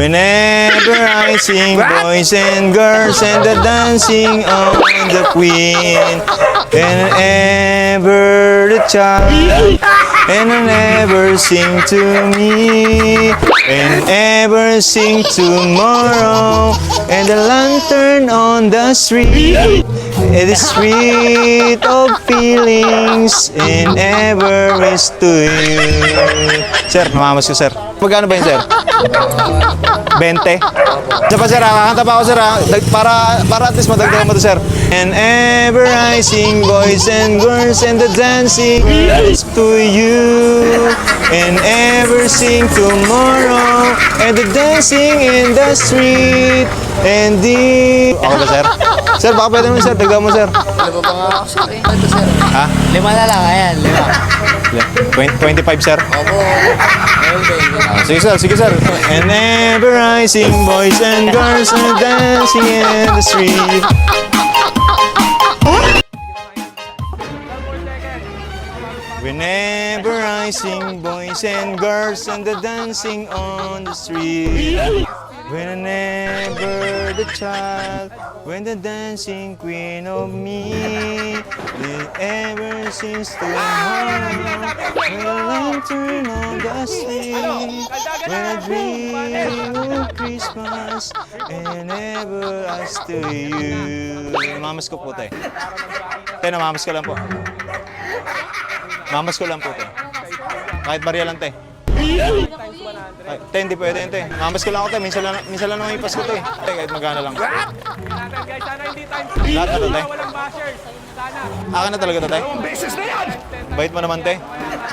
Whenever I sing, boys and girls and the dancing on the queen, and ever the child, and never sing to me, and ever sing tomorrow, and the lantern on the street, it is sweet of feelings, and ever is to you. Sir, namamas ko, sir. Magkano ba yun, sir? 20? Isa pa, sir, kakanta pa ako, sir, para at least madagdagan mo to, sir. And ever I sing, boys and girls, and the dancing is to you. And ever sing tomorrow, and the dancing in the street. And the... Ako ba, sir? Sir, baka pwede naman, sir. Dagdagan mo, sir. Ano ba nga ako, sir? Ito, sir. Ha? 5 na lang, ayan, 5. 25, sir? Opo. Sige, sir. Sige, sir. And ever I sing, boys and girls, and dancing in the street. Whenever I sing, boys and girls, and the dancing on the street. Whenever the child, when the dancing queen of me, it ever sings to her, when the lantern on the street, when I dream of Christmas, and ever I to you. Namamas ko po, te. Te, namamas ko lang po. Mamas ko lang po, te. Kahit barya lang, te. Ay, te, hindi pwede yun, te. Mamas ko lang ako, te. Minsan lang naman ipas ko, te. Te, kahit magana lang. Lahat na to, te. Akin na talaga to, te. Bait mo naman, te.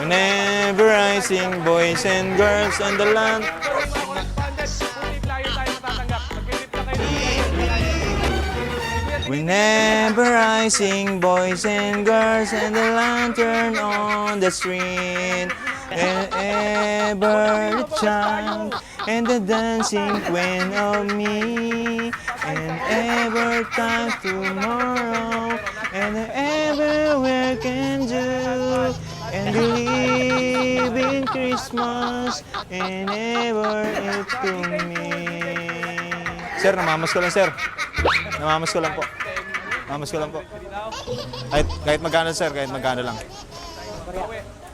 Whenever I sing, boys and girls and the land. Whenever I sing, boys and girls, and the lantern on the street, and ever the child, and the dancing queen of me, and ever time tomorrow, and everywhere can do, and believe in Christmas, and ever it to me. Sir, namamas ko lang, sir. Namamas ko lang po. Namamas ko lang po. Kahit magkano, sir, kahit magkano lang.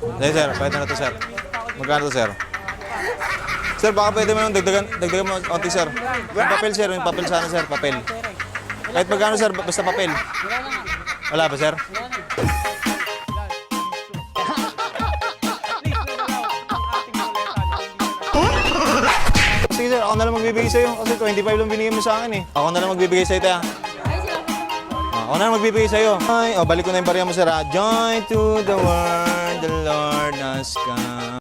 Hindi, sir, pwede na to, sir. Magkano to, sir? Sir, baka pwede mo nang dagdagan mo onti, sir. Yung papel, sir, yung papel sana, sir, papel. Kahit magkano, sir, basta papel. Wala ba, sir? Sige, sir, ako na lang magbibigay sa'yo kasi 25 lang binigay mo sa akin eh. Ako na lang magbibigay sa'yo, tayo. Ako na lang magbibigay sa'yo. Ay, balik ko na yung barya mo, sir. Joy to the world, the Lord has come.